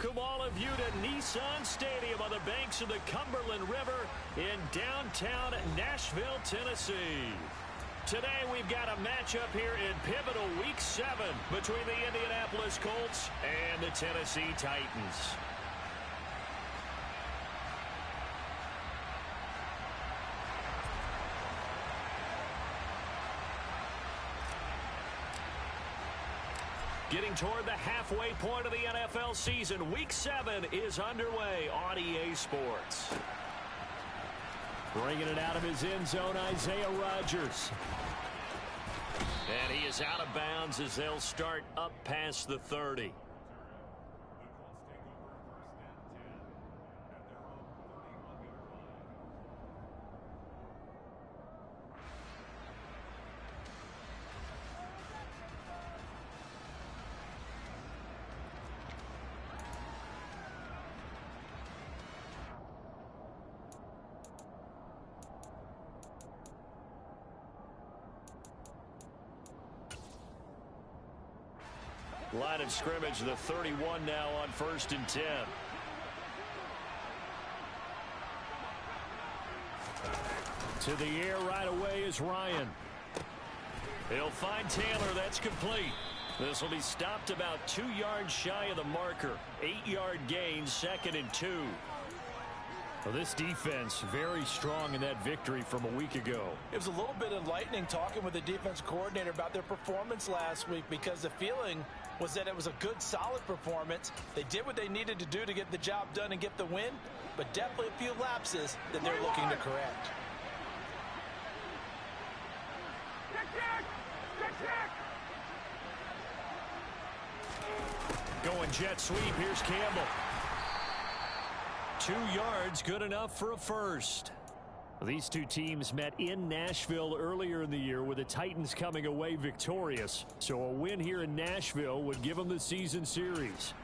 Welcome all of you to Nissan Stadium on the banks of the Cumberland River in downtown Nashville, Tennessee. Today we've got a matchup here in pivotal Week 7 between the Indianapolis Colts and the Tennessee Titans. Getting toward the halfway point of the NFL season, Week 7 is underway on EA Sports. Bringing it out of his end zone, Isaiah Rodgers. And he is out of bounds as they'll start up past the 30. Line of scrimmage, the 31 now on 1st and 10. To the air right away is Ryan. He'll find Taylor. That's complete. This will be stopped about 2 yards shy of the marker. 8-yard gain, 2nd and 2. Well, this defense very strong in that victory from a week ago. It was a little bit enlightening talking with the defense coordinator about their performance last week, because the feeling was that it was a good, solid performance. They did what they needed to do to get the job done and get the win, but definitely a few lapses that they're looking to correct. Going jet sweep. Here's Campbell. 2 yards, good enough for a first. These two teams met in Nashville earlier in the year, with the Titans coming away victorious. So a win here in Nashville would give them the season series.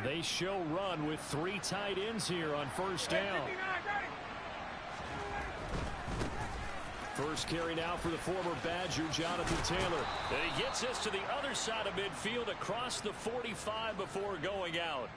They show run with 3 tight ends here on 1st down. First carry now for the former Badger, Jonathan Taylor. And he gets us to the other side of midfield across the 45 before going out.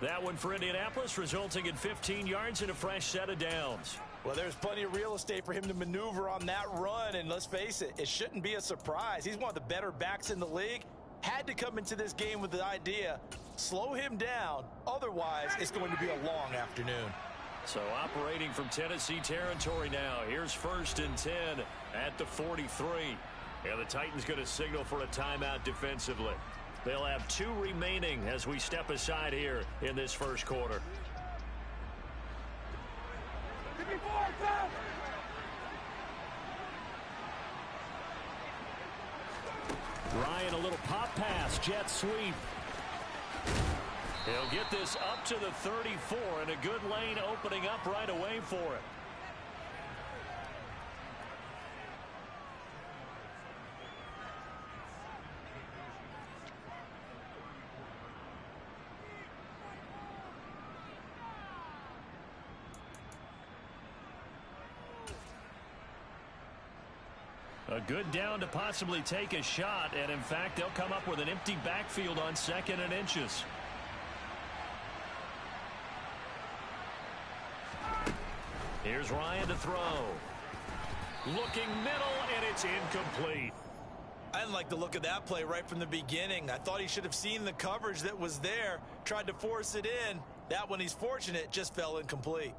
That one for Indianapolis, resulting in 15 yards and a fresh set of downs. Well, there's plenty of real estate for him to maneuver on that run, and let's face it, it shouldn't be a surprise. He's one of the better backs in the league. Had to come into this game with the idea, slow him down, otherwise it's going to be a long afternoon. So operating from Tennessee territory now. Here's 1st and 10 at the 43. And the Titans going to signal for a timeout defensively. They'll have 2 remaining as we step aside here in this first quarter. Ryan, a little pop pass, jet sweep. He'll get this up to the 34, and a good lane opening up right away for him. A good down to possibly take a shot, and in fact, they'll come up with an empty backfield on 2nd and inches. Here's Ryan to throw. Looking middle, and it's incomplete. I didn't like the look of that play right from the beginning. I thought he should have seen the coverage that was there, tried to force it in. That one, he's fortunate, just fell incomplete.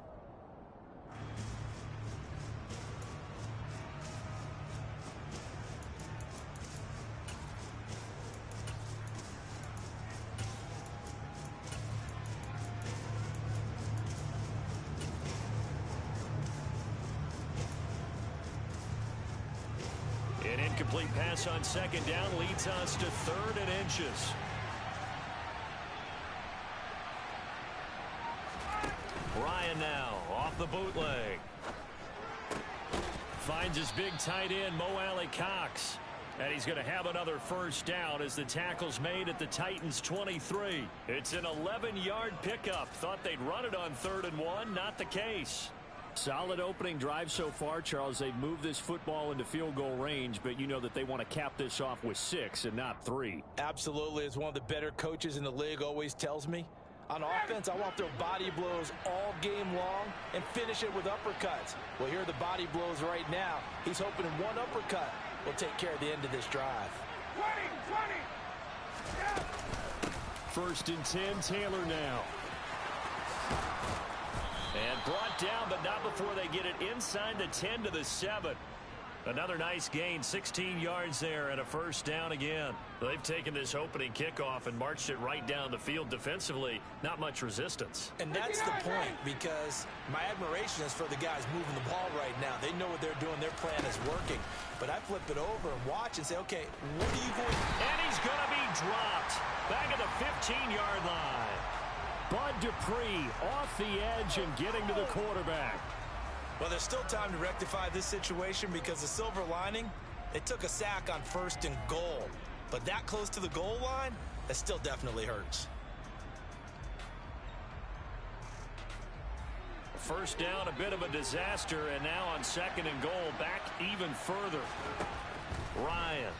Incomplete pass on second down leads us to 3rd and inches. Ryan now off the bootleg. Finds his big tight end, Mo Alley-Cox. And he's going to have another first down as the tackle's made at the Titans' 23. It's an 11-yard pickup. Thought they'd run it on 3rd and 1. Not the case. Solid opening drive so far, Charles. They've moved this football into field goal range, but you know that they want to cap this off with 6 and not 3. Absolutely. As one of the better coaches in the league always tells me, on offense, I want their body blows all game long and finish it with uppercuts. Well, here are the body blows right now. He's hoping one uppercut will take care of the end of this drive. 20. 1st and 10, Taylor now. And brought down, but not before they get it inside the 10 to the 7. Another nice gain, 16 yards there, and a first down again. They've taken this opening kickoff and marched it right down the field defensively. Not much resistance. And that's the point, because my admiration is for the guys moving the ball right now. They know what they're doing. Their plan is working. But I flip it over and watch and say, okay, what are you going to do? And he's going to be dropped back at the 15-yard line. Bud Dupree off the edge and getting to the quarterback. Well, there's still time to rectify this situation because the silver lining, they took a sack on 1st and goal. But that close to the goal line, that still definitely hurts. First down, a bit of a disaster, and now on 2nd and goal, back even further. Ryan.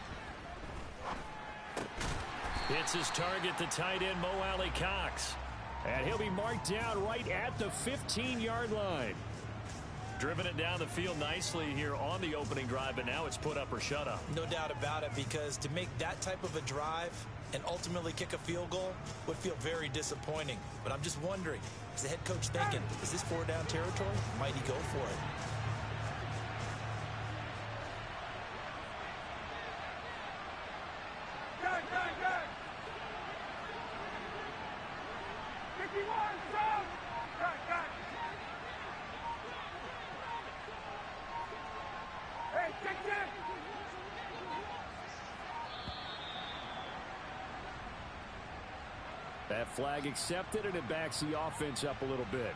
Hits his target, the tight end, Mo Alley-Cox. And he'll be marked down right at the 15-yard line. Driven it down the field nicely here on the opening drive, but now it's put up or shut up. No doubt about it, because to make that type of a drive and ultimately kick a field goal would feel very disappointing. But I'm just wondering, is the head coach thinking, is this 4-down territory? Might he go for it? That flag accepted, and it backs the offense up a little bit.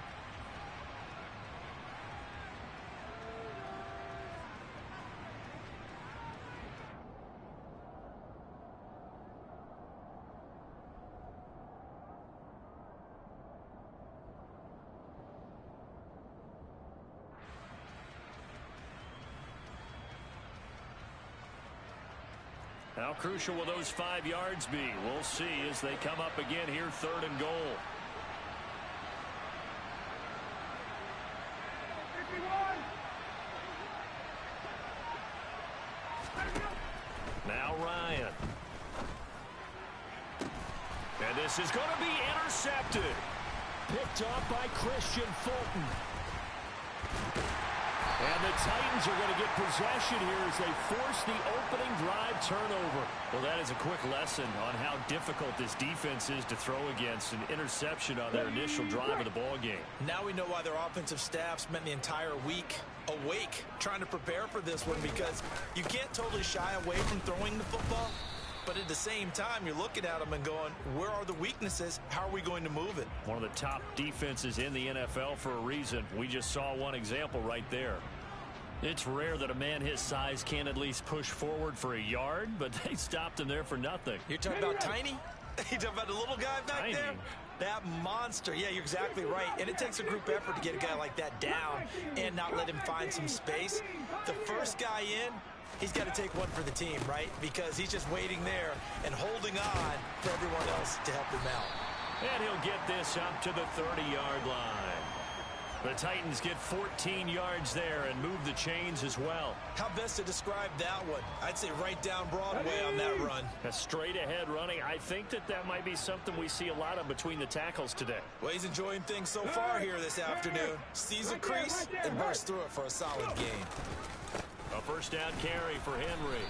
How crucial will those 5 yards be? We'll see as they come up again here, 3rd and goal. Now Ryan. And this is going to be intercepted. Picked off by Christian Fulton. And the Titans are going to get possession here as they force the opening drive turnover. Well, that is a quick lesson on how difficult this defense is to throw against. An interception on their initial drive of the ball game. Now we know why their offensive staff spent the entire week awake trying to prepare for this one, because you can't totally shy away from throwing the football. But at the same time, you're looking at them and going, where are the weaknesses? How are we going to move it? One of the top defenses in the NFL for a reason. We just saw one example right there. It's rare that a man his size can't at least push forward for a yard, but they stopped him there for nothing. You're talking about tiny? You're talking about the little guy back there? That monster. Yeah, you're exactly right. And it takes a group effort to get a guy like that down and not let him find some space. The first guy in, he's got to take one for the team, right? Because he's just waiting there and holding on for everyone else to help him out. And he'll get this up to the 30-yard line. The Titans get 14 yards there and move the chains as well. How best to describe that one? I'd say right down Broadway on that run. A straight-ahead running. I think that might be something we see a lot of between the tackles today. Well, he's enjoying things so far here this afternoon. Sees a crease and bursts through it for a solid gain. A first down carry for Henry.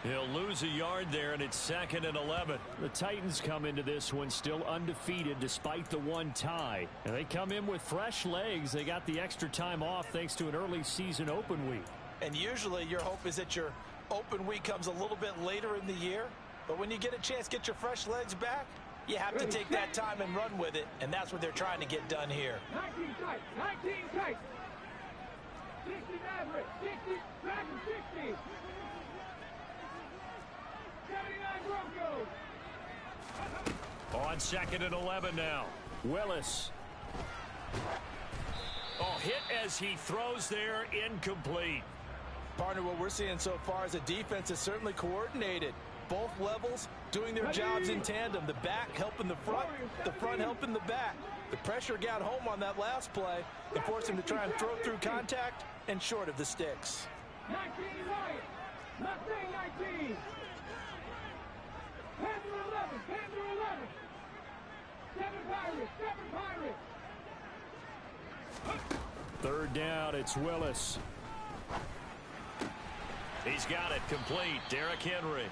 He'll lose a yard there, and it's 2nd and 11. The Titans come into this one still undefeated despite the one tie. And they come in with fresh legs. They got the extra time off thanks to an early season open week. And usually your hope is that you're Open week comes a little bit later in the year, but when you get a chance to get your fresh legs back, you have to take that time and run with it, and that's what they're trying to get done here. 19 tight, 19 tight. 60 average, 60, back to 60. 79 Broncos. On 2nd and 11 now. Willis. Oh, hit as he throws there, incomplete. Partner, what we're seeing so far is the defense is certainly coordinated. Both levels doing their jobs in tandem. The back helping the front helping the back. The pressure got home on that last play and forced him to try and throw through contact and short of the sticks. 19 Lions, Mustang 19. Panther 11, Panther 11. 7 Pirates, 7 Pirates. 3rd down, it's Willis. He's got it complete. Derrick Henry.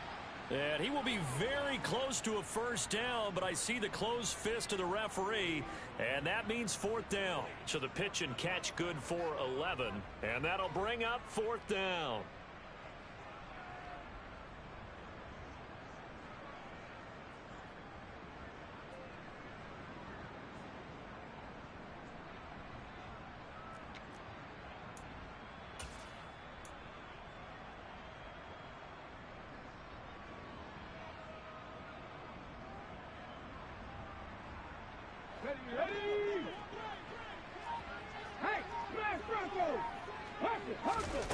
And he will be very close to a 1st down, but I see the closed fist of the referee, and that means 4th down. So the pitch and catch good for 11, and that'll bring up 4th down. Ready? Hey, smash Broncos! Hustle!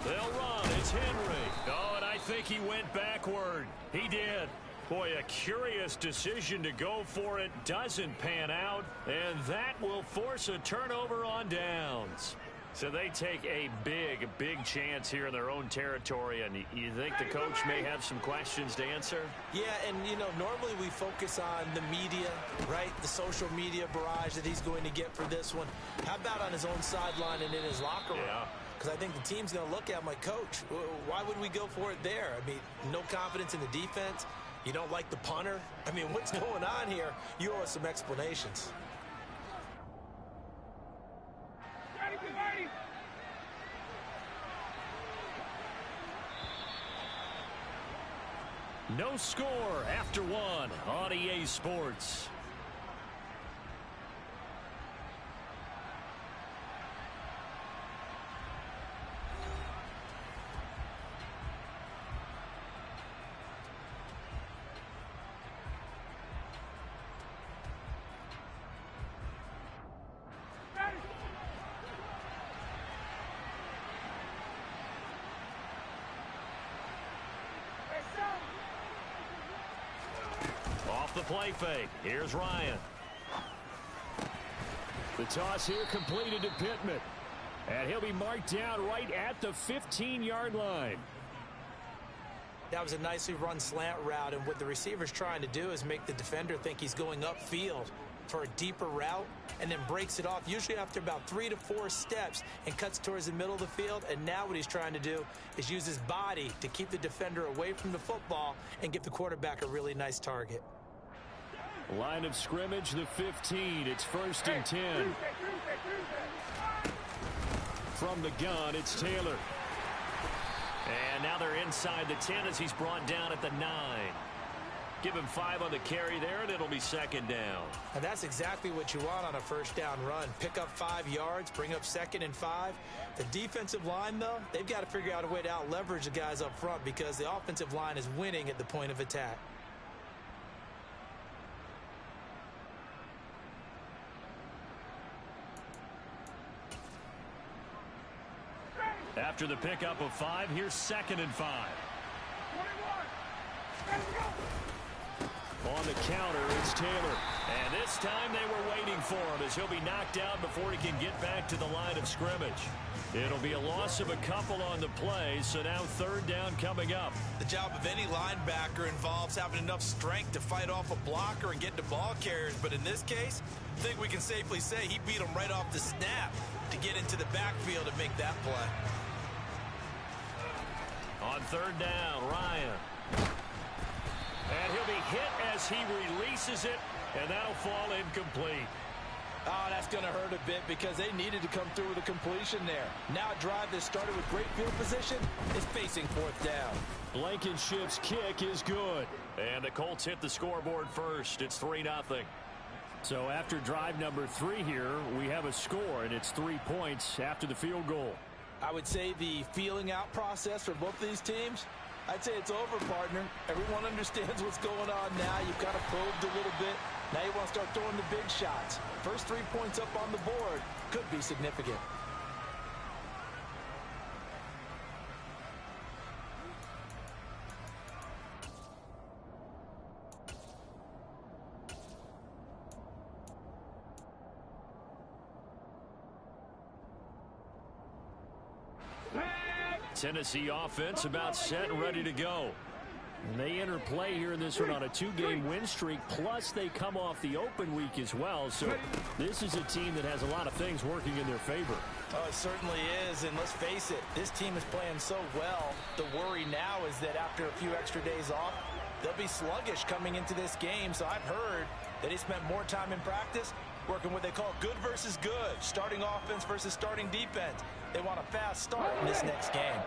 They'll run. It's Henry. Oh, and I think he went backward. He did. Boy, a curious decision to go for it. Doesn't pan out, and that will force a turnover on downs. So they take a big chance here in their own territory, and you think the coach may have some questions to answer? Yeah, and, you know, normally we focus on the media, right? The social media barrage that he's going to get for this one. How about on his own sideline and in his locker room? Yeah. Because I think the team's going to look at him like, Coach, why would we go for it there? I mean, no confidence in the defense. You don't like the punter. I mean, what's going on here? You owe us some explanations. No score after 1 on EA Sports. Off the play fake. Here's Ryan. The toss here completed to Pittman. And he'll be marked down right at the 15-yard line. That was a nicely run slant route, and what the receiver's trying to do is make the defender think he's going upfield for a deeper route and then breaks it off, usually after about 3 to 4 steps, and cuts towards the middle of the field. And now what he's trying to do is use his body to keep the defender away from the football and give the quarterback a really nice target. Line of scrimmage, the 15. It's 1st and 10. From the gun, it's Taylor. And now they're inside the 10 as he's brought down at the 9. Give him 5 on the carry there, and it'll be 2nd down. And that's exactly what you want on a 1st down run. Pick up 5 yards, bring up 2nd and 5. The defensive line, though, they've got to figure out a way to out-leverage the guys up front because the offensive line is winning at the point of attack. After the pickup of 5, here's 2nd and 5. On the counter, it's Taylor. And this time they were waiting for him as he'll be knocked out before he can get back to the line of scrimmage. It'll be a loss of a couple on the play, so now 3rd down coming up. The job of any linebacker involves having enough strength to fight off a blocker and get to ball carriers. But in this case, I think we can safely say he beat him right off the snap to get into the backfield and make that play. On 3rd down, Ryan. And he'll be hit as he releases it, and that'll fall incomplete. Oh, that's going to hurt a bit because they needed to come through with a completion there. Now a drive that started with great field position is facing fourth down. Blankenship's kick is good. And the Colts hit the scoreboard first. It's 3-0. So after drive number 3 here, we have a score, and it's 3 points after the field goal. I would say the feeling out process for both these teams, I'd say it's over, partner. Everyone understands what's going on now. You've kind of probed a little bit. Now you want to start throwing the big shots. First 3 points up on the board could be significant. Tennessee offense about set and ready to go. And they enter play here in this one on a 2-game win streak, plus they come off the open week as well. So this is a team that has a lot of things working in their favor. Oh, it certainly is, and let's face it, this team is playing so well. The worry now is that after a few extra days off, they'll be sluggish coming into this game. So I've heard that they spent more time in practice working what they call good versus good, starting offense versus starting defense. They want a fast start in this next game.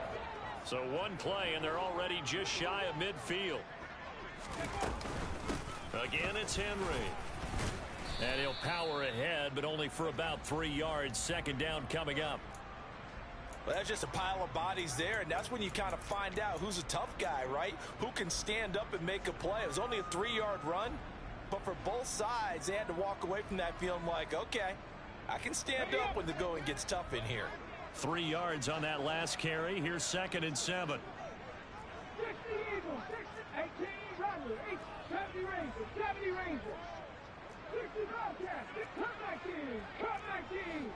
So one play, and they're already just shy of midfield. Again, it's Henry. And he'll power ahead, but only for about 3 yards. Second down coming up. Well, that's just a pile of bodies there, and that's when you kind of find out who's a tough guy, right? Who can stand up and make a play. It was only a 3-yard run, but for both sides, they had to walk away from that feeling like, okay, I can stand up when the going gets tough in here. 3 yards on that last carry. Here's 2nd and 7. 60 Eagles, 18 Rattler, 70 Rangers, 70 Rangers. 60 Bobcats, come back in, come back in.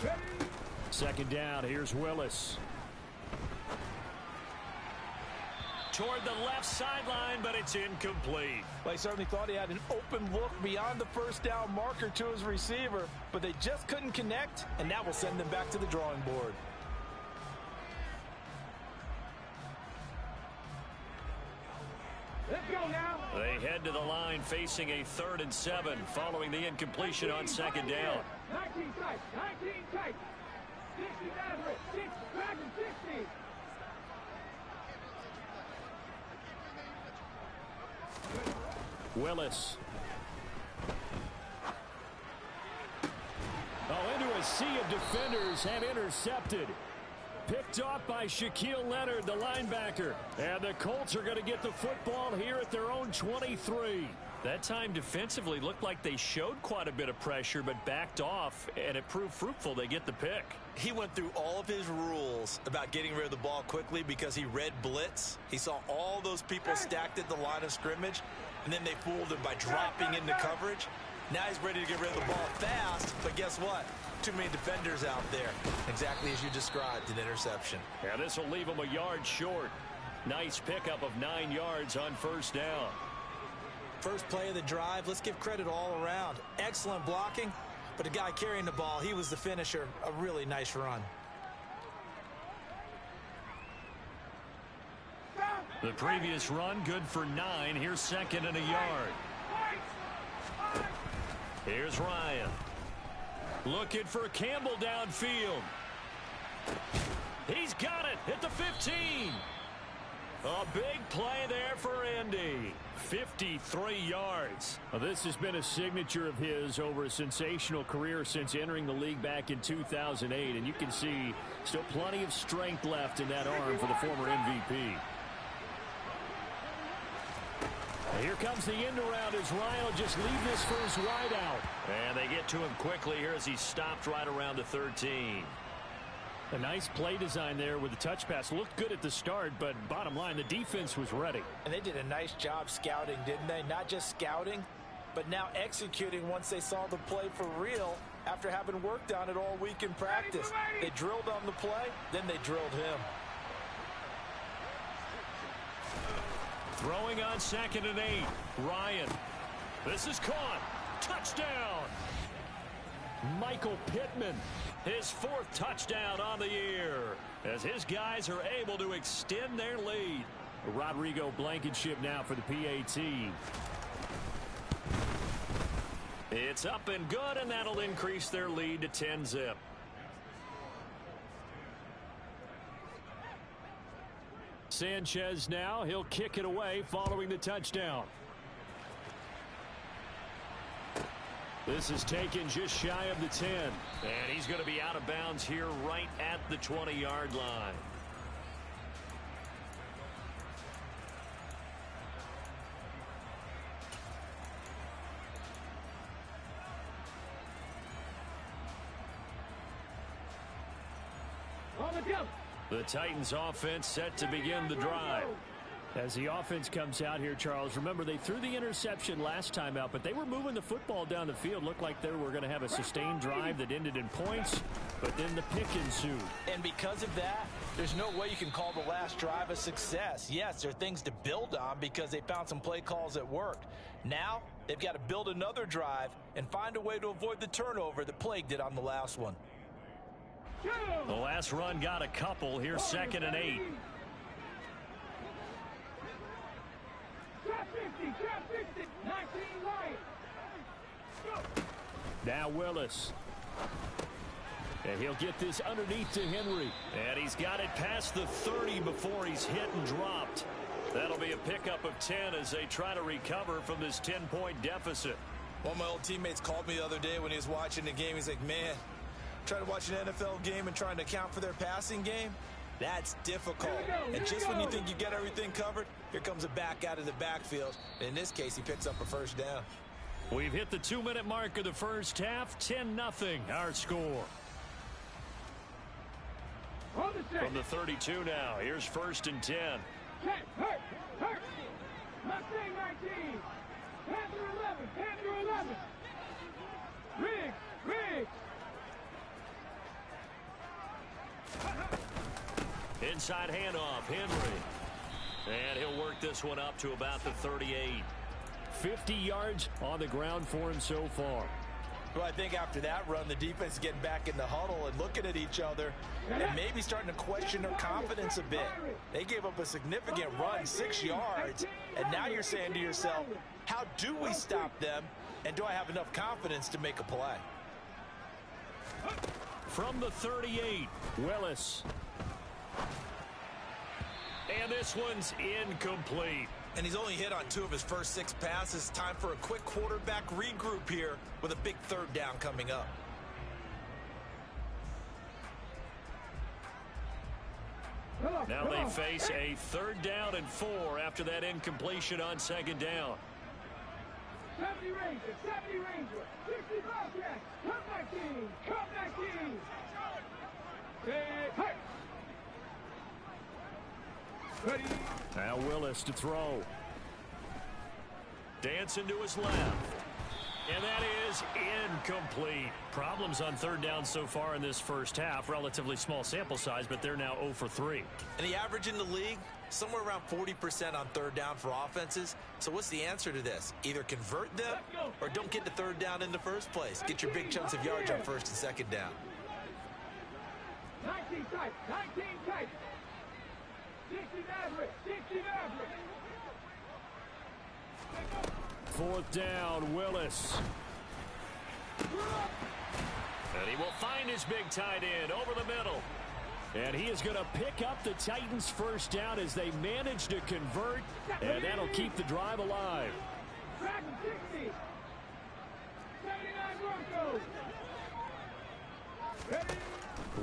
Ready? Second down, here's Willis. Toward the left sideline, but it's incomplete. Well, he certainly thought he had an open look beyond the first down marker to his receiver, but they just couldn't connect, and that will send them back to the drawing board. Let's go now. They head to the line facing a 3rd and 7 following the incompletion on 2nd down. 19 tight, 19 tight. 60 Maverick, 6, Dragon 60. Willis. Oh, into a sea of defenders and intercepted. Picked off by Shaquille Leonard, the linebacker. And the Colts are going to get the football here at their own 23. That time defensively looked like they showed quite a bit of pressure, but backed off, and it proved fruitful. They get the pick. He went through all of his rules about getting rid of the ball quickly because he read blitz. He saw all those people stacked at the line of scrimmage, and then they fooled him by dropping into coverage. Now he's ready to get rid of the ball fast, but guess what? Too many defenders out there. Exactly as you described, an interception. Yeah, this will leave him a yard short. Nice pickup of 9 yards on first down. First play of the drive, let's give credit all around. Excellent blocking, but the guy carrying the ball, he was the finisher. A really nice run. The previous run, good for 9. Here's 2nd and a yard. Here's Ryan. Looking for Campbell downfield. He's got it at the 15. A big play there for Indy. 53 yards. Well, this has been a signature of his over a sensational career since entering the league back in 2008. And you can see still plenty of strength left in that arm for the former MVP. And here comes the end around as Ryan will just leave this for his wide out. And they get to him quickly here as he stopped right around the 13. A nice play design there with the touch pass. Looked good at the start, but bottom line, the defense was ready. And they did a nice job scouting, didn't they? Not just scouting, but now executing once they saw the play for real after having worked on it all week in practice. They drilled on the play, then they drilled him. Throwing on 2nd and 8. Ryan. This is caught. Touchdown. Michael Pittman. His 4th touchdown on the year as his guys are able to extend their lead. Rodrigo Blankenship now for the PAT. It's up and good, and that'll increase their lead to 10-zip. Sanchez now, he'll kick it away following the touchdown. This is taken just shy of the 10. And he's going to be out of bounds here right at the 20-yard line. The Titans offense set to begin the drive. As the offense comes out here, Charles, remember they threw the interception last time out, but they were moving the football down the field. Looked like they were going to have a sustained drive that ended in points, but then the pick ensued. And because of that, there's no way you can call the last drive a success. Yes, there are things to build on because they found some play calls that worked. Now, they've got to build another drive and find a way to avoid the turnover that plagued it on the last one. The last run got a couple. Here's 2nd and 8. Now Willis. And he'll get this underneath to Henry. And he's got it past the 30 before he's hit and dropped. That'll be a pickup of 10 as they try to recover from this 10-point deficit. One of my old teammates called me the other day when he was watching the game. He's like, man, trying to watch an NFL game and trying to account for their passing game, that's difficult. And just when you think you get everything covered, here comes a back out of the backfield. In this case, he picks up a first down. We've hit the 2-minute mark of the first half. 10-0 our score. From the 32 now, here's 1st and 10. Hurt. Mustang 19. Panther 11. Panther 11. Riggs. Inside handoff, Henry. And he'll work this one up to about the 38. 50 yards on the ground for him so far. Well, I think after that run, the defense is getting back in the huddle and looking at each other and maybe starting to question their confidence a bit. They gave up a significant run, 6 yards, and now you're saying to yourself, how do we stop them, and do I have enough confidence to make a play? From the 38, Willis. And this one's incomplete. And he's only hit on 2 of his first 6 passes. Time for a quick quarterback regroup here with a big 3rd down coming up. Now they face a 3rd down and 4 after that incompletion on 2nd down. 70 Ranger, 60 Bobcats, come back team. Hey. Ready. Now Willis to throw. Dancing to his left. And that is incomplete. Problems on 3rd down so far in this first half. Relatively small sample size, but they're now 0 for 3. And the average in the league, somewhere around 40% on 3rd down for offenses. So what's the answer to this? Either convert them or don't get the 3rd down in the first place. Get your big chunks of yards on 1st and 2nd down. 19 tight. 60 average. 4th down, Willis. And he will find his big tight end over the middle. And he is going to pick up the Titans' 1st down as they manage to convert, and that'll keep the drive alive. 60. 79 Broncos.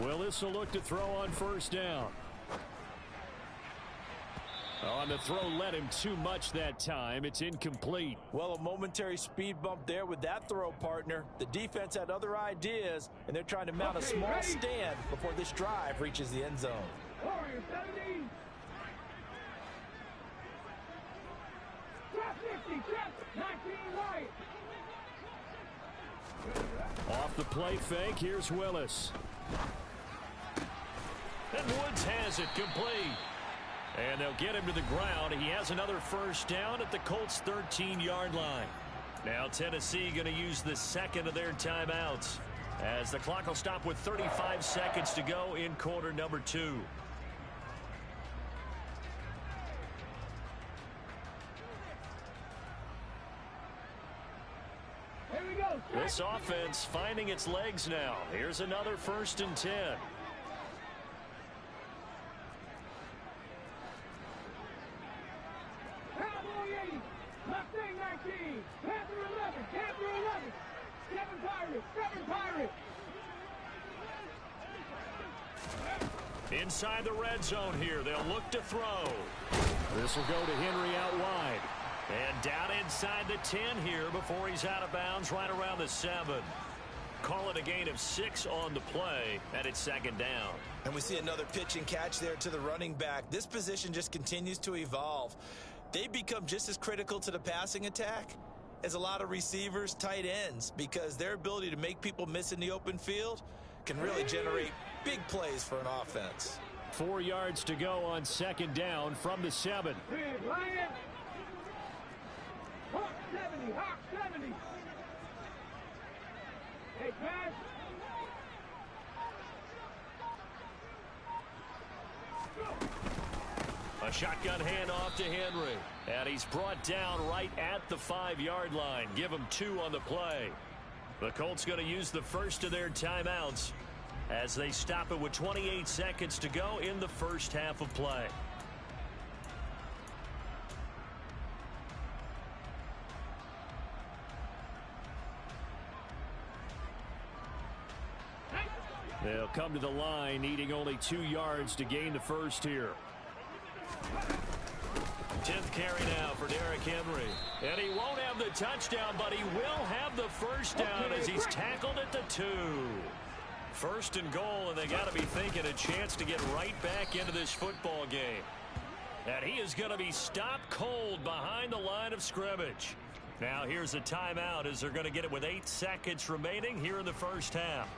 Willis will look to throw on 1st down. On the throw, led him too much that time. It's incomplete. Well, a momentary speed bump there with that throw, partner. The defense had other ideas, and they're trying to mount a small stand before this drive reaches the end zone. Warriors 17. 50, 19 wide. Off the play fake, here's Willis. And Woods has it complete. And they'll get him to the ground. He has another 1st down at the Colts' 13-yard line. Now Tennessee going to use the 2nd of their timeouts as the clock will stop with 35 seconds to go in quarter number 2. Here we go. This offense finding its legs now. Here's another 1st and 10. Cowboy 80, Mustang 19, Panther 11, Panther 11, 7 Pirates, 7 Pirates. Inside the red zone here, they'll look to throw. This will go to Henry out wide. And down inside the 10 here before he's out of bounds, right around the 7. Call it a gain of 6 on the play, and it's 2nd down. And we see another pitch and catch there to the running back. This position just continues to evolve. They become just as critical to the passing attack as a lot of receivers, tight ends, because their ability to make people miss in the open field can really generate big plays for an offense. 4 yards to go on 2nd down from the 7. Big Lion. Hawk 70, Hawk 70. Hey, pass. A shotgun handoff to Henry. And he's brought down right at the 5-yard line. Give him 2 on the play. The Colts going to use the first of their timeouts as they stop it with 28 seconds to go in the first half of play. They'll come to the line, needing only 2 yards to gain the first here. 10th carry now for Derrick Henry. And he won't have the touchdown, but he will have the first down as he's tackled at the 2. 1st and goal, and they got to be thinking a chance to get right back into this football game. And he is going to be stopped cold behind the line of scrimmage. Now here's a timeout as they're going to get it with 8 seconds remaining here in the first half.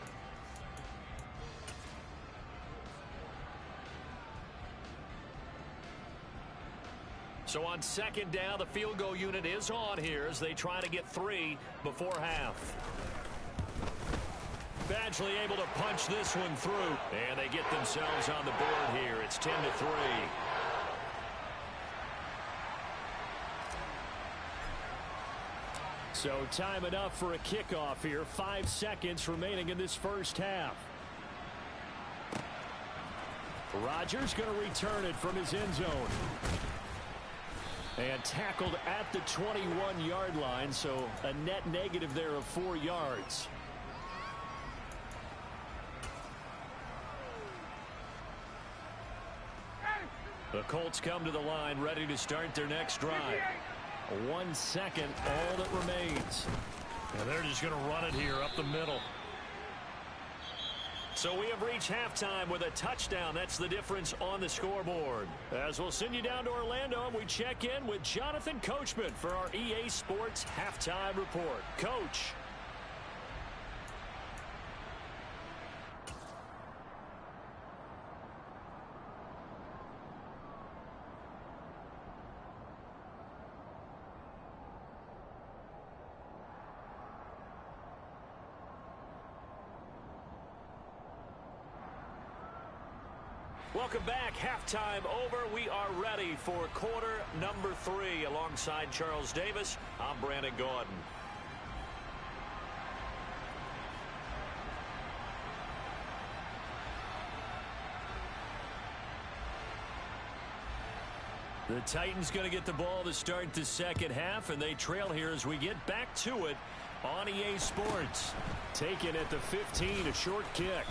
So on 2nd down, the field goal unit is on here as they try to get 3 before half. Badgley able to punch this one through. And they get themselves on the board here. It's 10-3. So time enough for a kickoff here. 5 seconds remaining in this first half. Rodgers going to return it from his end zone. And tackled at the 21-yard line, so a net negative there of 4 yards. The Colts come to the line ready to start their next drive. 1 second, all that remains. And they're just going to run it here up the middle. So we have reached halftime with a touchdown. That's the difference on the scoreboard. As we'll send you down to Orlando, and we check in with Jonathan Coachman for our EA Sports Halftime Report. Coach. Welcome back. Halftime over. We are ready for quarter number 3. Alongside Charles Davis, I'm Brandon Gordon. The Titans going to get the ball to start the second half, and they trail here as we get back to it on EA Sports. Taken at the 15, a short kick.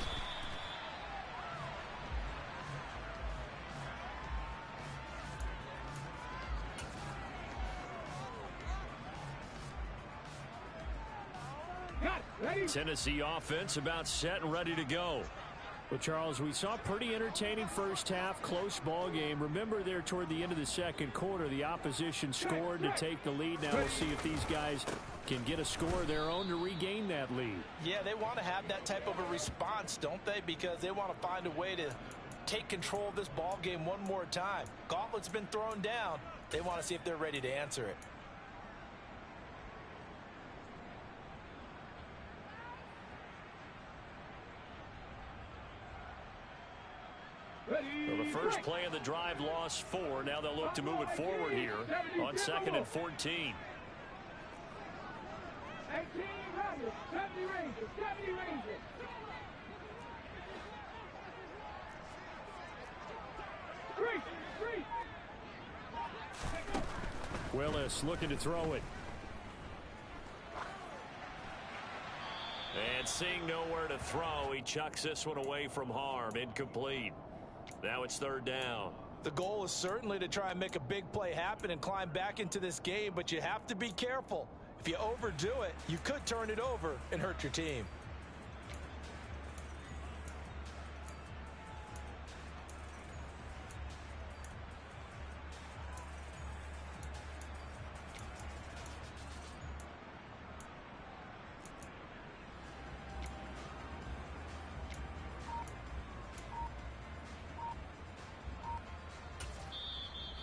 Tennessee offense about set and ready to go. Well, Charles, we saw a pretty entertaining first half, close ball game. Remember there toward the end of the second quarter, the opposition scored to take the lead. Now we'll see if these guys can get a score of their own to regain that lead. Yeah, they want to have that type of a response, don't they? Because they want to find a way to take control of this ball game one more time. Gauntlet's been thrown down. They want to see if they're ready to answer it. Well, the first play of the drive lost 4. Now they'll look to move it forward here on 2nd and 14. 18 Rangers, 70 Rangers, 70 Rangers. Three. Willis looking to throw it. And seeing nowhere to throw, he chucks this one away from harm. Incomplete. Now it's third down. The goal is certainly to try and make a big play happen and climb back into this game, but you have to be careful. If you overdo it, you could turn it over and hurt your team.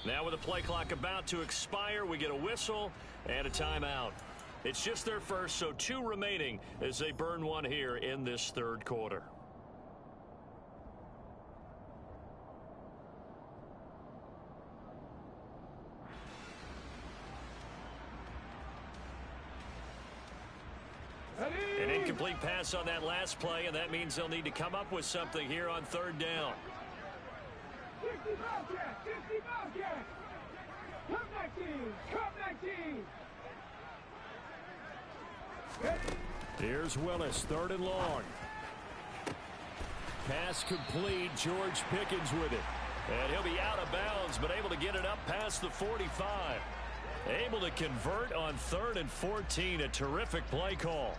Now with the play clock about to expire, we get a whistle and a timeout. It's just their first, so 2 remaining as they burn one here in this third quarter. An incomplete pass on that last play, and that means they'll need to come up with something here on third down. 60 Bobcats, 60 Bobcats. Come 19. Here's Willis, third and long. Pass complete. George Pickens with it. And he'll be out of bounds, but able to get it up past the 45. Able to convert on 3rd and 14. A terrific play call.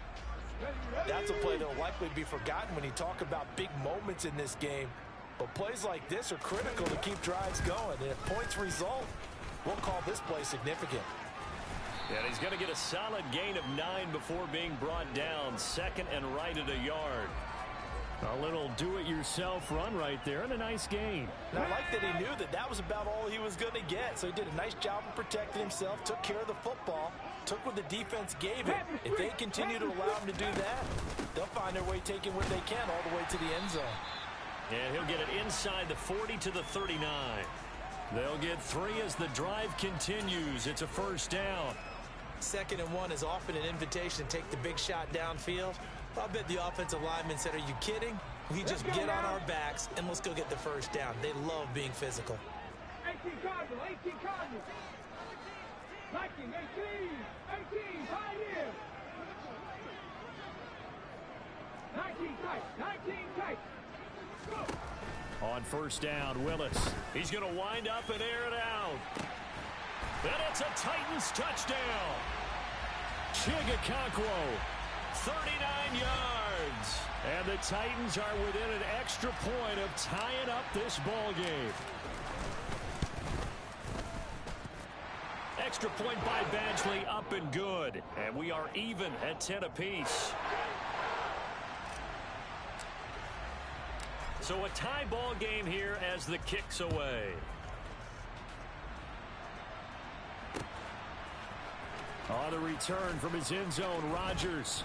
That's a play that will likely be forgotten when you talk about big moments in this game. But plays like this are critical to keep drives going. And if points result, we'll call this play significant. And he's going to get a solid gain of 9 before being brought down. 2nd and right at a yard. A little do-it-yourself run right there and a nice gain. And I like that he knew that that was about all he was going to get. So he did a nice job of protecting himself, took care of the football, took what the defense gave him. If they continue to allow him to do that, they'll find their way taking what they can all the way to the end zone. And he'll get it inside the 40 to the 39. They'll get 3 as the drive continues. It's a first down. 2nd and 1 is often an invitation to take the big shot downfield. I'll bet the offensive lineman said, are you kidding? We just get on our backs and let's go get the first down. They love being physical. 18 Cardinals, 18 Cardinals. 19, 18, Pioneers. 19 tight. On first down, Willis. He's going to wind up and air it out. And it's a Titans touchdown. Chigakonkwo, 39 yards. And the Titans are within an extra point of tying up this ball game. Extra point by Badgley, up and good. And we are even at 10 apiece. So a tie ball game here as the kick's away. On the return from his end zone, Rodgers.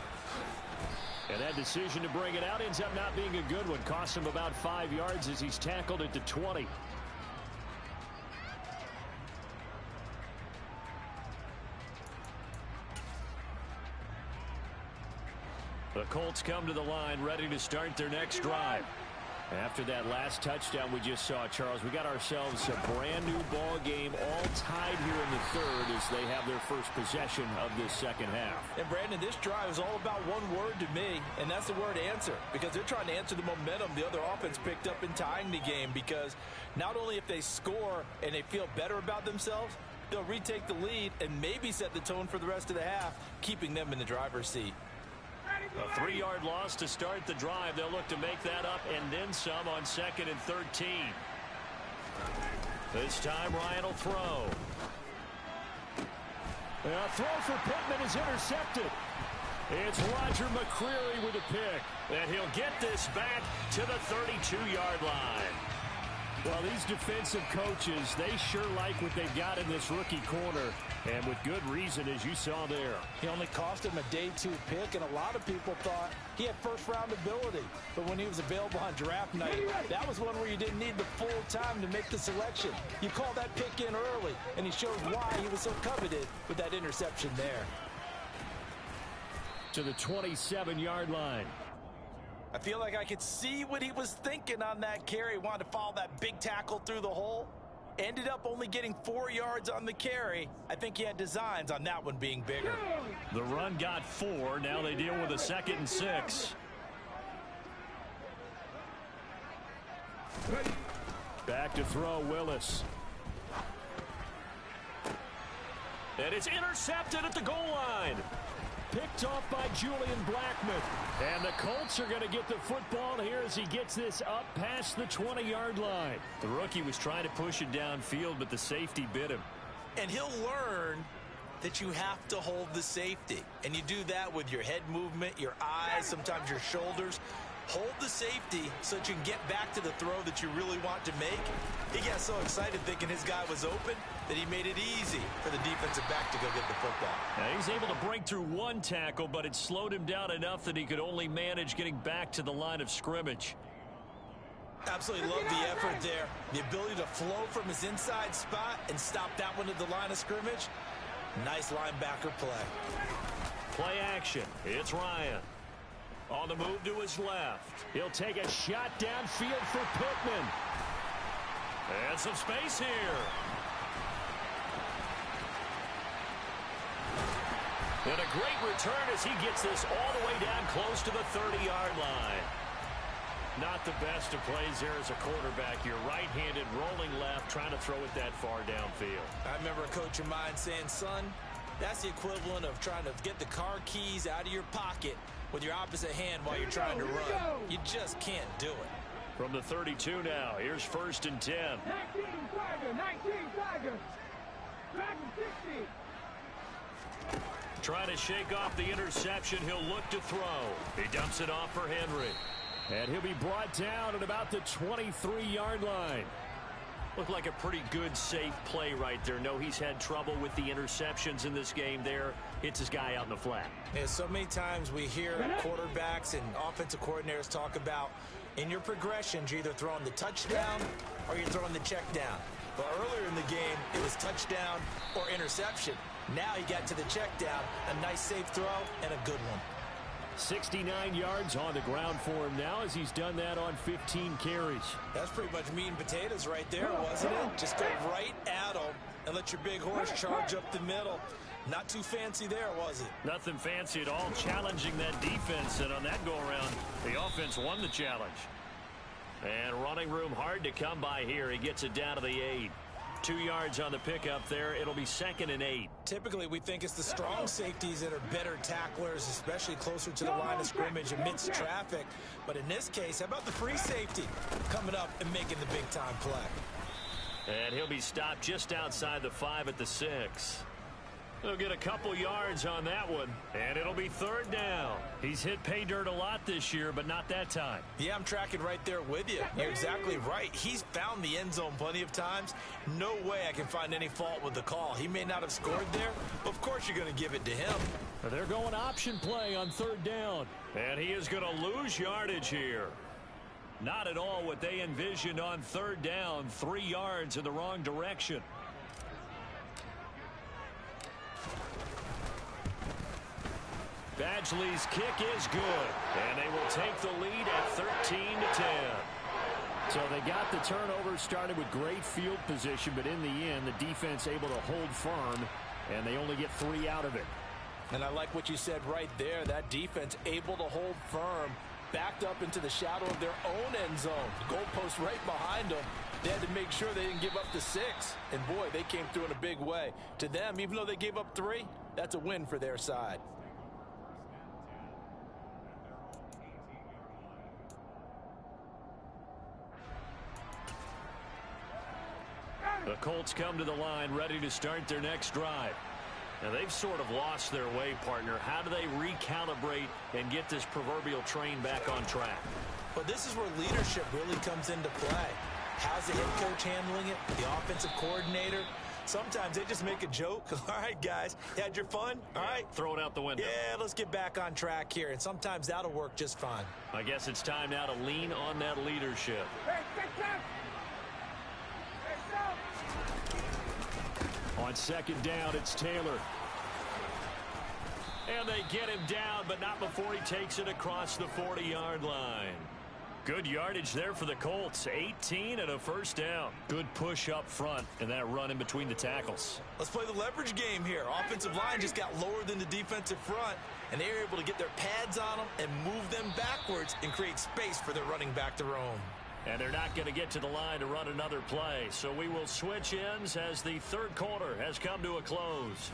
And that decision to bring it out ends up not being a good one. Cost him about 5 yards as he's tackled at the 20. The Colts come to the line ready to start their next drive. After that last touchdown we just saw, Charles, we got ourselves a brand new ball game, all tied here in the third as they have their first possession of this second half. And Brandon, this drive is all about one word to me, and that's the word answer, because they're trying to answer the momentum the other offense picked up in tying the game, because not only if they score and they feel better about themselves, they'll retake the lead and maybe set the tone for the rest of the half, keeping them in the driver's seat. A 3-yard loss to start the drive. They'll look to make that up and then some on 2nd and 13. This time Ryan will throw. A throw for Pittman is intercepted. It's Roger McCreary with a pick. And he'll get this back to the 32-yard line. Well, these defensive coaches, they sure like what they've got in this rookie corner. And with good reason, as you saw there. He only cost him a day 2 pick, and a lot of people thought he had first-round ability. But when he was available on draft night, that was one where you didn't need the full time to make the selection. You call that pick in early, and he shows why he was so coveted with that interception there. to the 27-yard line. I feel like I could see what he was thinking on that carry. He wanted to follow that big tackle through the hole. Ended up only getting 4 yards on the carry. I think he had designs on that one being bigger. The run got 4. Now they deal with a 2nd and 6. Back to throw, Willis. And it's intercepted at the goal line. Picked off by Julian Blackman. And the Colts are going to get the football here as he gets this up past the 20-yard line. The rookie was trying to push it downfield, but the safety bit him. And he'll learn that you have to hold the safety. And you do that with your head movement, your eyes, sometimes your shoulders. Hold the safety so that you can get back to the throw that you really want to make. He got so excited thinking his guy was open that he made it easy for the defensive back to go get the football. Now he's able to break through one tackle, but it slowed him down enough that he could only manage getting back to the line of scrimmage. Absolutely love the effort there. The ability to flow from his inside spot and stop that one at the line of scrimmage. Nice linebacker play. Play action. It's Ryan. On the move to his left. He'll take a shot downfield for Pittman. And some space here. And a great return as he gets this all the way down close to the 30-yard line. Not the best of plays there as a quarterback. You're right-handed, rolling left, trying to throw it that far downfield. I remember a coach of mine saying, son, that's the equivalent of trying to get the car keys out of your pocket with your opposite hand while you're trying to run. You just can't do it. From the 32 now, here's 1st and 10. 19 Tiger, 19 Tiger. Dragon 60. Trying to shake off the interception. He'll look to throw. He dumps it off for Henry. And he'll be brought down at about the 23-yard line. Looked like a pretty good, safe play right there. No, he's had trouble with the interceptions in this game there. Hits his guy out in the flat. Yeah, so many times we hear quarterbacks and offensive coordinators talk about in your progressions, you're either throwing the touchdown or you're throwing the check down. But earlier in the game, it was touchdown or interception. Now he got to the check down, a nice safe throw, and a good one. 69 yards on the ground for him now as he's done that on 15 carries. That's pretty much meat and potatoes right there, wasn't it? Just go right at him and let your big horse charge up the middle. Not too fancy there, was it? Nothing fancy at all, challenging that defense, and on that go-around, the offense won the challenge. And running room hard to come by here. He gets it down to the 8. 2 yards on the pickup there. It'll be 2nd and 8. Typically, we think it's the strong safeties that are better tacklers, especially closer to the line of scrimmage amidst traffic. But in this case, how about the free safety coming up and making the big-time play? And he'll be stopped just outside the 5 at the 6. He'll get a couple yards on that one, and it'll be 3rd down. He's hit pay dirt a lot this year, but not that time. Yeah, I'm tracking right there with you. You're exactly right. He's found the end zone plenty of times. No way I can find any fault with the call. He may not have scored there. Of course you're going to give it to him. They're going option play on 3rd down. And he is going to lose yardage here. Not at all what they envisioned on 3rd down. 3 yards in the wrong direction. Badgley's kick is good, and they will take the lead at 13-10. So they got the turnover, started with great field position, but in the end, the defense able to hold firm, and they only get 3 out of it. And I like what you said right there. That defense able to hold firm, backed up into the shadow of their own end zone. The goalpost right behind them. They had to make sure they didn't give up the 6. And boy, they came through in a big way. To them, even though they gave up 3, that's a win for their side. The Colts come to the line ready to start their next drive. Now they've sort of lost their way, partner. How do they recalibrate and get this proverbial train back on track? Well, this is where leadership really comes into play. How's the head coach handling it? The offensive coordinator? Sometimes they just make a joke. All right, guys, you had your fun? All right. Throw it out the window. Yeah, let's get back on track here. And sometimes that'll work just fine. I guess it's time now to lean on that leadership. On 2nd down, it's Taylor. And they get him down, but not before he takes it across the 40-yard line. Good yardage there for the Colts. 18 and a first down. Good push up front and that run in between the tackles. Let's play the leverage game here. Offensive line just got lower than the defensive front, and they were able to get their pads on them and move them backwards and create space for their running back to roam. And they're not going to get to the line to run another play. So we will switch ends as the third quarter has come to a close.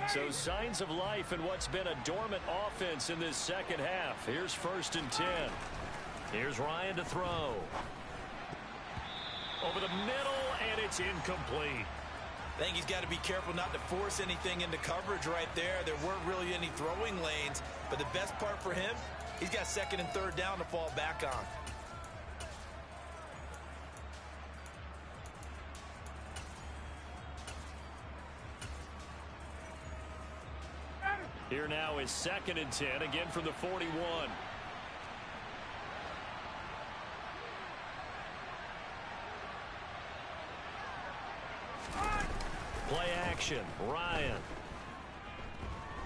So signs of life in what's been a dormant offense in this second half. Here's 1st and 10. Here's Ryan to throw. Over the middle, and it's incomplete. I think he's got to be careful not to force anything into coverage right there. There weren't really any throwing lanes, but the best part for him, he's got 2nd and 3rd down to fall back on. Here now is 2nd and 10, again from the 41. Play action, Ryan.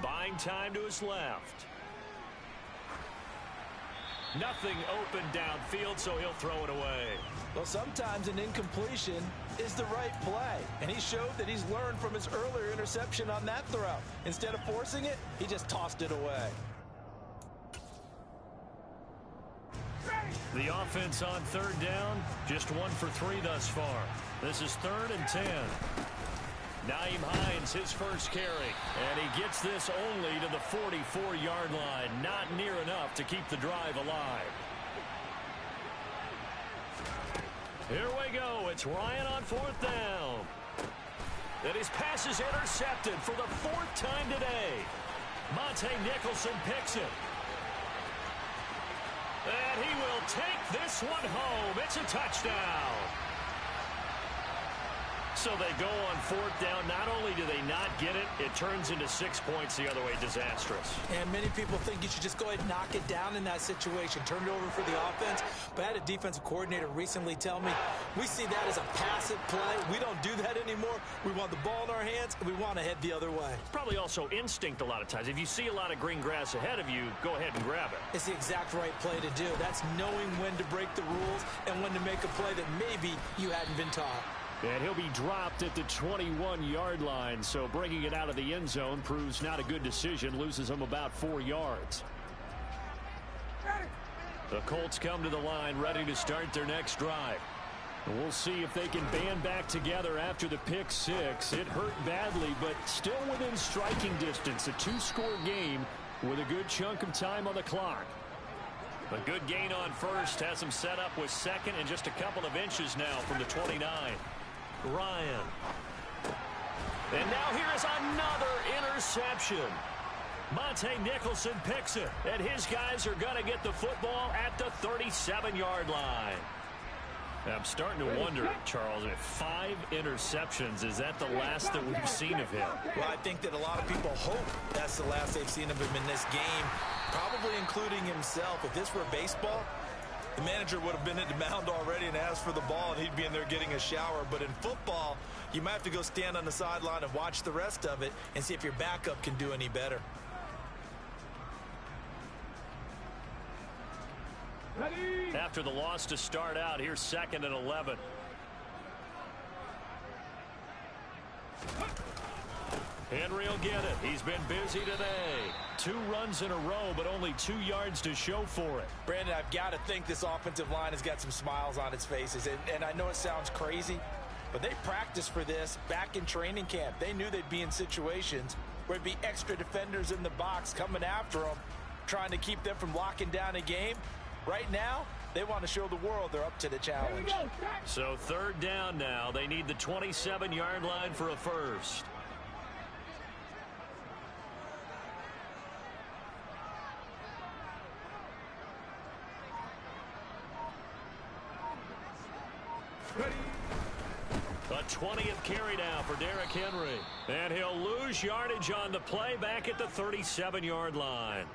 Buying time to his left. Nothing open downfield, so he'll throw it away. Well, sometimes an incompletion is the right play, and he showed that he's learned from his earlier interception on that throw. Instead of forcing it, he just tossed it away. The offense on 3rd down, just 1 for 3 thus far. This is 3rd and 10. Nyheim Hines, his first carry, and he gets this only to the 44-yard line. Not near enough to keep the drive alive. Here we go. It's Ryan on 4th down. And his pass is intercepted for the 4th time today. Monte Nicholson picks it. And he will take this one home. It's a touchdown. So they go on 4th down. Not only do they not get it, it turns into 6 points the other way. Disastrous. And many people think you should just go ahead and knock it down in that situation. Turn it over for the offense. But I had a defensive coordinator recently tell me, we see that as a passive play. We don't do that anymore. We want the ball in our hands, and we want to head the other way. Probably also instinct a lot of times. If you see a lot of green grass ahead of you, go ahead and grab it. It's the exact right play to do. That's knowing when to break the rules and when to make a play that maybe you hadn't been taught. And he'll be dropped at the 21-yard line, so bringing it out of the end zone proves not a good decision, loses him about 4 yards. The Colts come to the line ready to start their next drive. And we'll see if they can band back together after the pick 6. It hurt badly, but still within striking distance. A 2-score game with a good chunk of time on the clock. A good gain on 1st has him set up with 2nd and just a couple of inches now from the 29. Ryan. And now here is another interception. Monte Nicholson picks it, and his guys are going to get the football at the 37-yard line. I'm starting to wonder, Charles, if 5 interceptions, is that the last that we've seen of him? Well, I think that a lot of people hope that's the last they've seen of him in this game, probably including himself. If this were baseball, the manager would have been at the mound already and asked for the ball, and he'd be in there getting a shower. But in football, you might have to go stand on the sideline and watch the rest of it and see if your backup can do any better. Ready. After the loss to start out, here's 2nd and 11. Henry will get it. He's been busy today. 2 runs in a row, but only 2 yards to show for it. Brandon, I've got to think this offensive line has got some smiles on its faces. And I know it sounds crazy, but they practiced for this back in training camp. They knew they'd be in situations where it'd be extra defenders in the box coming after them, trying to keep them from locking down a game. Right now, they want to show the world they're up to the challenge. So 3rd down now. They need the 27-yard line for a first. A 20th carry now for Derrick Henry. And he'll lose yardage on the play back at the 37-yard line.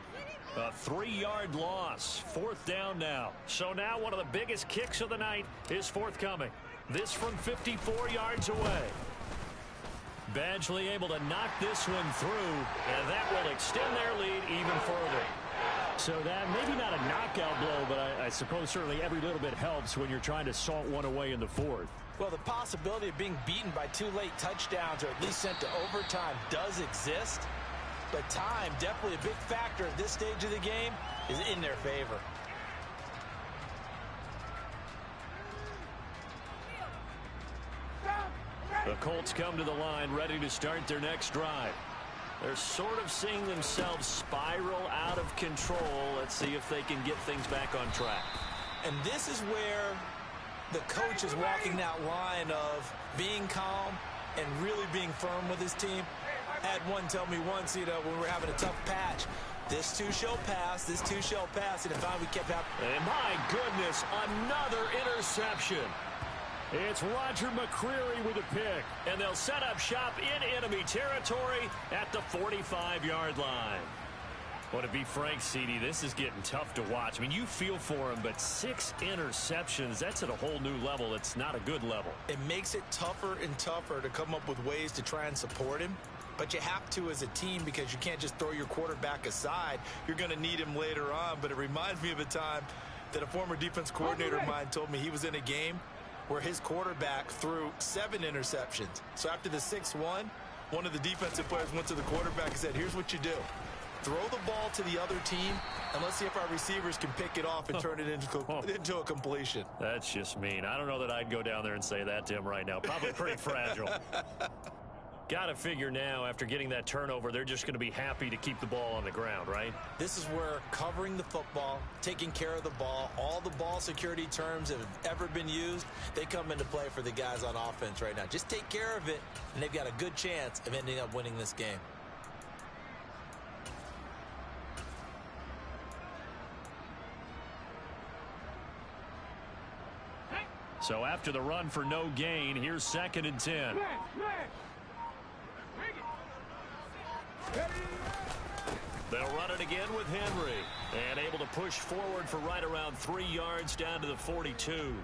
A 3-yard loss. 4th down now. So now one of the biggest kicks of the night is forthcoming. This from 54 yards away. Badgley able to knock this one through, and that will extend their lead even further. So that maybe not a knockout blow, but I suppose certainly every little bit helps when you're trying to salt one away in the 4th. Well, the possibility of being beaten by 2 late touchdowns or at least sent to overtime does exist. But time, definitely a big factor at this stage of the game, is in their favor. The Colts come to the line ready to start their next drive. They're sort of seeing themselves spiral out of control. Let's see if they can get things back on track. And this is where the coach is walking that line of being calm and really being firm with his team. I had one tell me once, when we were having a tough patch, this too shall pass, this too shall pass, and finally we kept happening. And my goodness, another interception. It's Roger McCreary with a pick, and they'll set up shop in enemy territory at the 45-yard line. Well, to be frank, CD, this is getting tough to watch. I mean, you feel for him, but 6 interceptions, that's at a whole new level. It's not a good level. It makes it tougher and tougher to come up with ways to try and support him. But you have to as a team because you can't just throw your quarterback aside. You're going to need him later on. But it reminds me of a time that a former defense coordinator of mine told me he was in a game where his quarterback threw 7 interceptions. So after the 6th one of the defensive players went to the quarterback and said, here's what you do. Throw the ball to the other team, and let's see if our receivers can pick it off and turn it into a completion. That's just mean. I don't know that I'd go down there and say that to him right now. Probably pretty fragile. Got to figure now, after getting that turnover, they're just going to be happy to keep the ball on the ground, right? This is where covering the football, taking care of the ball, all the ball security terms that have ever been used, they come into play for the guys on offense right now. Just take care of it, and they've got a good chance of ending up winning this game. So after the run for no gain, here's 2nd and 10. They'll run it again with Henry. And able to push forward for right around 3 yards down to the 42.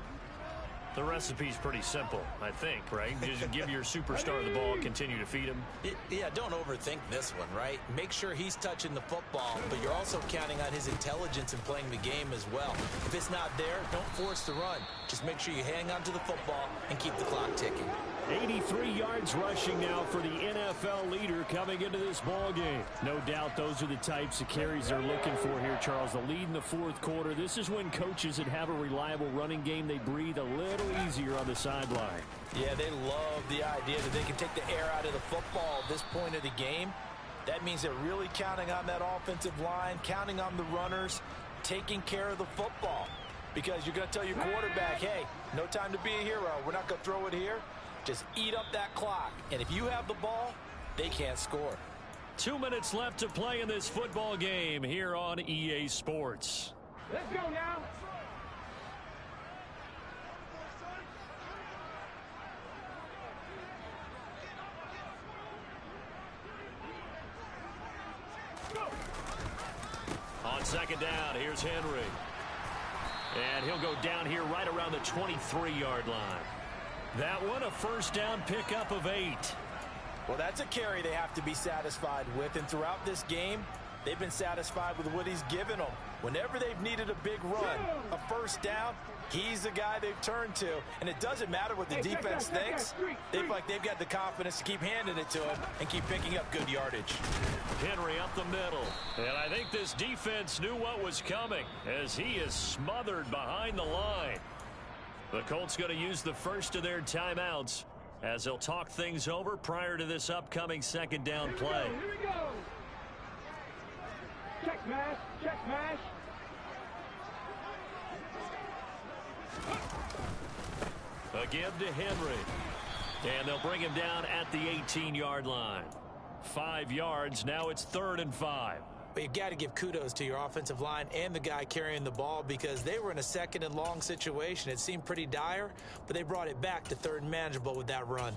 The recipe's pretty simple, I think, right? Just give your superstar the ball, continue to feed him. Yeah, don't overthink this one, right? Make sure he's touching the football, but you're also counting on his intelligence in playing the game as well. If it's not there, don't force the run. Just make sure you hang on to the football and keep the clock ticking. 83 yards rushing now for the NFL leader coming into this ball game. No doubt those are the types of carries they're looking for here, Charles. The lead in the 4th quarter. This is when coaches that have a reliable running game, they breathe a little easier on the sideline. Yeah, they love the idea that they can take the air out of the football at this point of the game. That means they're really counting on that offensive line, counting on the runners, taking care of the football. Because you're going to tell your quarterback, hey, no time to be a hero. We're not going to throw it here. Just eat up that clock. And if you have the ball, they can't score. 2 minutes left to play in this football game here on EA Sports. Let's go now. On 2nd down, here's Henry. And he'll go down here right around the 23-yard line. That one, a 1st down pickup of 8. Well, that's a carry they have to be satisfied with. And throughout this game, they've been satisfied with what he's given them. Whenever they've needed a big run, a 1st down, he's the guy they've turned to. And it doesn't matter what the defense thinks. They feel like they've got the confidence to keep handing it to him and keep picking up good yardage. Henry up the middle. And I think this defense knew what was coming as he is smothered behind the line. The Colts going to use the first of their timeouts as they'll talk things over prior to this upcoming 2nd down play. Here we go. Check smash. Check smash. A give to Henry. And they'll bring him down at the 18-yard line. 5 yards. Now it's 3rd and 5. But you got to give kudos to your offensive line and the guy carrying the ball because they were in a second and long situation. It seemed pretty dire, but they brought it back to third and manageable with that run.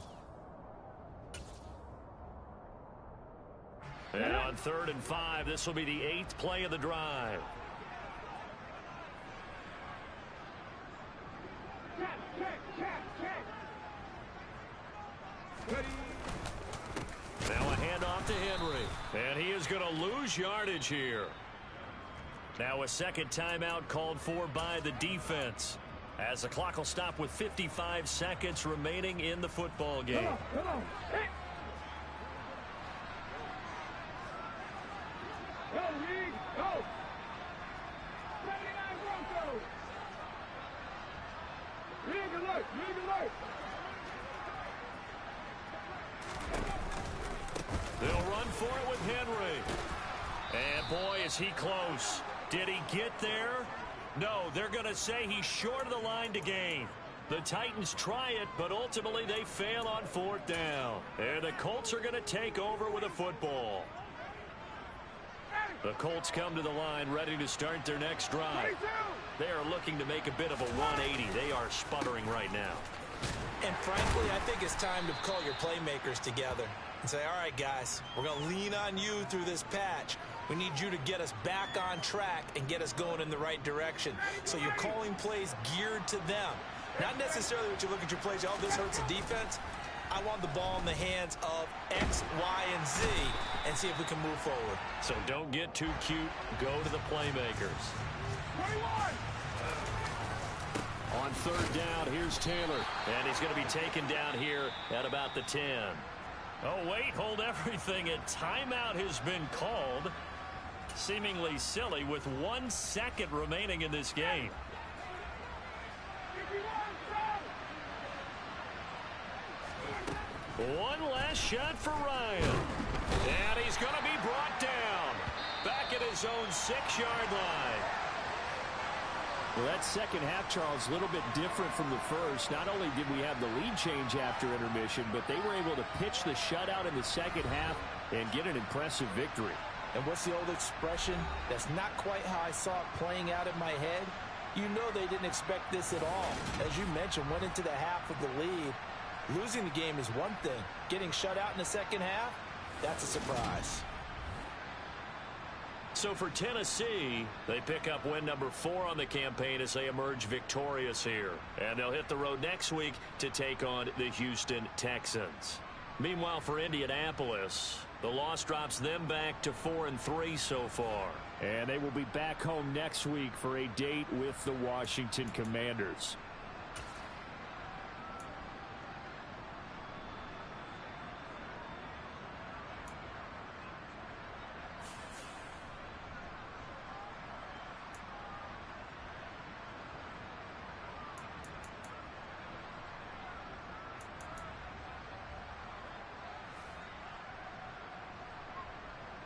And on 3rd and 5, this will be the 8th play of the drive. Now a handoff to Henry. And he is going to lose yardage here. Now a second timeout called for by the defense, as the clock will stop with 55 seconds remaining in the football game. Come on. Hey. Go, Reed. Go. 79 Broncos. League alert. League alert. They'll run for it with Henry. And boy, is he close. Did he get there? No, they're going to say he's short of the line to gain. The Titans try it, but ultimately they fail on 4th down. And the Colts are going to take over with a football. The Colts come to the line ready to start their next drive. They are looking to make a bit of a 180. They are sputtering right now. And frankly, I think it's time to call your playmakers together and say, all right, guys, we're going to lean on you through this patch. We need you to get us back on track and get us going in the right direction. So you're calling plays geared to them. Not necessarily what you look at your plays, oh, this hurts the defense. I want the ball in the hands of X, Y, and Z and see if we can move forward. So don't get too cute. Go to the playmakers. 21. On 3rd down, here's Taylor. And he's going to be taken down here at about the 10. Oh, wait, hold everything. A timeout has been called. Seemingly silly with 1 second remaining in this game. One last shot for Ryan. And he's going to be brought down. Back at his own 6-yard line. Well, that second half, Charles, a little bit different from the first. Not only did we have the lead change after intermission, but they were able to pitch the shutout in the second half and get an impressive victory. And what's the old expression? That's not quite how I saw it playing out in my head. You know they didn't expect this at all. As you mentioned, went into the half with the lead. Losing the game is one thing. Getting shut out in the second half, that's a surprise. So for Tennessee, they pick up win number 4 on the campaign as they emerge victorious here. And they'll hit the road next week to take on the Houston Texans. Meanwhile, for Indianapolis, the loss drops them back to 4-3 so far. And they will be back home next week for a date with the Washington Commanders.